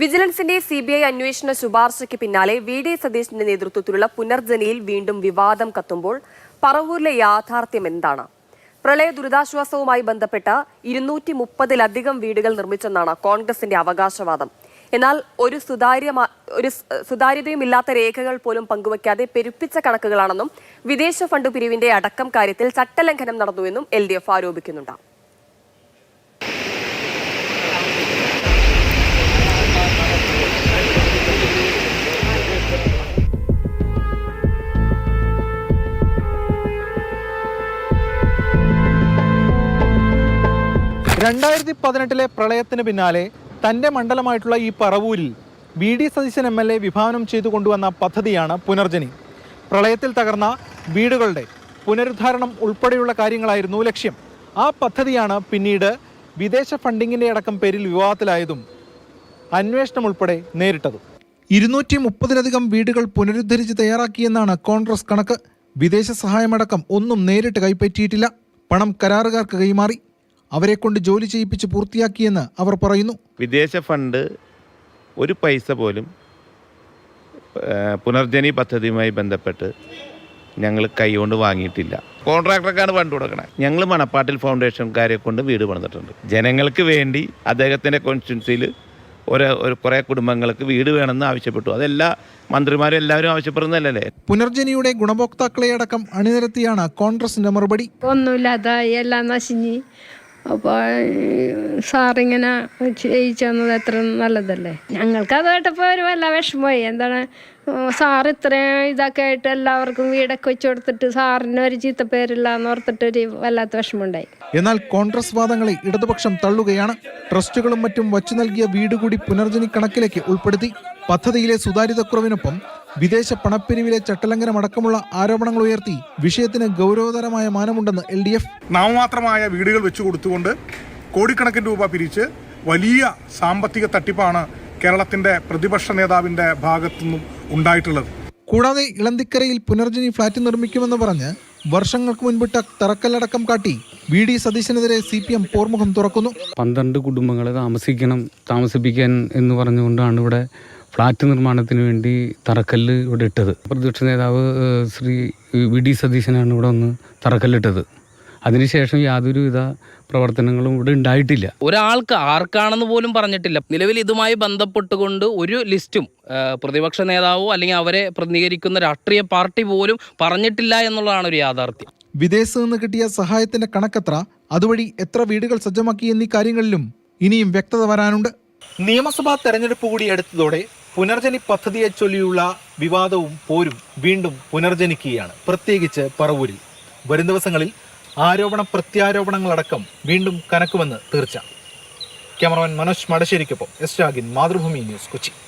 വിജിലൻസിന്റെ CBI അന്വേഷണ ശുപാർശയ്ക്ക് പിന്നാലെ VD. സതീശന്റെ നേതൃത്വത്തിലുള്ള പുനർജനിയിൽ വീണ്ടും വിവാദം കത്തുമ്പോൾ പറവൂരിലെ യാഥാർത്ഥ്യം എന്താണ്? പ്രളയ ദുരിതാശ്വാസവുമായി ബന്ധപ്പെട്ട 230-ലധികം വീടുകൾ നിർമ്മിച്ചെന്നാണ് കോൺഗ്രസിന്റെ അവകാശവാദം. എന്നാൽ ഒരു സുതാര്യതയുമില്ലാത്ത രേഖകൾ പോലും പങ്കുവയ്ക്കാതെ പെരുപ്പിച്ച കണക്കുകളാണെന്നും വിദേശ ഫണ്ട് പിരിവിന്റെ അടക്കം കാര്യത്തിൽ ചട്ടലംഘനം നടന്നുവെന്നും LDF ആരോപിക്കുന്നുണ്ട്. ലെ പ്രളയത്തിന് പിന്നാലെ തന്റെ മണ്ഡലമായിട്ടുള്ള ഈ പറവൂരിൽ വി.ഡി. സതീശൻ MLA വിഭാവനം ചെയ്തു കൊണ്ടുവന്ന പദ്ധതിയാണ് പുനർജനി. പ്രളയത്തിൽ തകർന്ന വീടുകളുടെ പുനരുദ്ധാരണം ഉൾപ്പെടെയുള്ള കാര്യങ്ങളായിരുന്നു ലക്ഷ്യം. ആ പദ്ധതിയാണ് പിന്നീട് വിദേശ ഫണ്ടിങ്ങിന്റെ അടക്കം പേരിൽ വിവാദത്തിലായതും അന്വേഷണം ഉൾപ്പെടെ നേരിട്ടതും. 230-ലധികം വീടുകൾ പുനരുദ്ധരിച്ച് തയ്യാറാക്കിയെന്നാണ് കോൺഗ്രസ് കണക്ക്. വിദേശ സഹായമടക്കം ഒന്നും നേരിട്ട് കൈപ്പറ്റിയിട്ടില്ല. പണം കരാറുകാർക്ക് കൈമാറി അവരെ കൊണ്ട് ജോലി ചെയ്യിപ്പിച്ച് പൂർത്തിയാക്കിയെന്ന് അവർ പറയുന്നു. വിദേശ ഫണ്ട് ഒരു പൈസ പോലും പുനർജനി പദ്ധതിയുമായി ബന്ധപ്പെട്ട് ഞങ്ങൾ കൈകൊണ്ട് വാങ്ങിയിട്ടില്ല. കോൺട്രാക്ടർക്കാണ് ഫണ്ട് കൊടുക്കണത്. ഞങ്ങൾ മണപ്പാട്ടിൽ ഫൗണ്ടേഷൻകാരെ കൊണ്ട് വീട് പണിതിട്ടുണ്ട്. ജനങ്ങൾക്ക് വേണ്ടി അദ്ദേഹത്തിൻ്റെ കോൺസ്റ്റിറ്റ്യുൻസിയിൽ കുറേ കുടുംബങ്ങൾക്ക് വീട് വേണമെന്ന് ആവശ്യപ്പെട്ടു. അതെല്ലാ മന്ത്രിമാരും എല്ലാവരും ആവശ്യപ്പെടുന്നതല്ലേ. പുനർജനിയുടെ ഗുണഭോക്താക്കളെ അടക്കം അണിനിരത്തിയാണ് കോൺഗ്രസിന്റെ മറുപടി. ഒന്നുമില്ലാതായി, എല്ലാം നശിഞ്ഞ്. അപ്പോൾ സാറിങ്ങനെ ചെയ്യിച്ചത് എത്ര നല്ലതല്ലേ. ഞങ്ങൾക്ക് അത് കേട്ടപ്പോൾ ഒരു വല്ല വിഷമമായി. എന്താണ് സാർ ഇത്രയും ഇതൊക്കെ ആയിട്ട് എല്ലാവർക്കും വീടൊക്കെ വെച്ച് കൊടുത്തിട്ട് സാറിന് ഒരു ചീത്തപ്പേരില്ല എന്ന് ഓർത്തിട്ടൊരു വല്ലാത്ത വിഷമമുണ്ടായി. എന്നാൽ കോൺഗ്രസ് വാദങ്ങളെ ഇടതുപക്ഷം തള്ളുകയാണ്. ട്രസ്റ്റുകളും മറ്റും വച്ചു നൽകിയ വീട് കൂടി പുനർജനി കണക്കിലേക്ക് ഉൾപ്പെടുത്തി. പദ്ധതിയിലെ സുതാര്യതക്കുറവിനൊപ്പം വിദേശ പണപ്പിരിവിലെ ചട്ടലംഘനം അടക്കമുള്ള ആരോപണങ്ങൾ ഉയർത്തി വിഷയത്തിന് ഗൗരവതരമായ മാനമുണ്ടെന്ന് LDF. നാമമാത്രമായ വീടുകൾ വെച്ചു കൊടുത്തുകൊണ്ട് കോടിക്കണക്കിന് രൂപ പിരിച്ച് വലിയ സാമ്പത്തിക തട്ടിപ്പാണ് കേരളത്തിന്റെ പ്രതിപക്ഷ നേതാവിന്റെ ഭാഗത്തുനിന്നും ഉണ്ടായിട്ടുള്ളത്. കൂടാതെ ഇളന്തിക്കരയിൽ പുനർജനി ഫ്ളാറ്റ് നിർമ്മിക്കുമെന്ന് പറഞ്ഞ് വർഷങ്ങൾക്ക് മുൻപിട്ട തറക്കല്ലടക്കം കാട്ടി വി.ഡി. സതീശനെതിരെ CPM പോർമുഖം തുറക്കുന്നു. 12 കുടുംബങ്ങളെ താമസിപ്പിക്കാൻ എന്ന് പറഞ്ഞുകൊണ്ടാണ് ഇവിടെ ഫ്ളാറ്റ് നിർമ്മാണത്തിന് വേണ്ടി തറക്കല്ല് ഇവിടെ ഇട്ടത്. പ്രതിപക്ഷ നേതാവ് ശ്രീ വി.ഡി. സതീശനാണ് ഇവിടെ ഒന്ന് തറക്കല്ലിട്ടത്. അതിനുശേഷം യാതൊരുവിധ പ്രവർത്തനങ്ങളും ഇവിടെ ഉണ്ടായിട്ടില്ല. ഒരാൾക്ക് ആർക്കാണെന്ന് പോലും പറഞ്ഞിട്ടില്ല. നിലവിൽ ഇതുമായി ബന്ധപ്പെട്ടുകൊണ്ട് ഒരു ലിസ്റ്റും പ്രതിപക്ഷ നേതാവോ അല്ലെങ്കിൽ അവരെ പ്രതിനിധീകരിക്കുന്ന രാഷ്ട്രീയ പാർട്ടി പോലും പറഞ്ഞിട്ടില്ല എന്നുള്ളതാണ് ഒരു യാഥാർത്ഥ്യം. വിദേശത്ത് നിന്ന് കിട്ടിയ സഹായത്തിന്റെ കണക്കെത്ര, അതുവഴി എത്ര വീടുകൾ സജ്ജമാക്കി എന്നീ കാര്യങ്ങളിലും ഇനിയും വ്യക്തത വരാനുണ്ട്. നിയമസഭാ തെരഞ്ഞെടുപ്പ് കൂടി അടുത്തതോടെ പുനർജനി പദ്ധതിയെ ചൊല്ലിയുള്ള വിവാദവും പോരും വീണ്ടും പുനർജനിക്കുകയാണ്, പ്രത്യേകിച്ച് പറവൂരിൽ. വരും ദിവസങ്ങളിൽ ആരോപണ പ്രത്യാരോപണങ്ങളടക്കം വീണ്ടും കനക്കുമെന്ന് തീർച്ച. ക്യാമറമാൻ മനോജ് മടശ്ശേരിക്കൊപ്പം S. രാഗിൻ, മാതൃഭൂമി ന്യൂസ്, കൊച്ചി.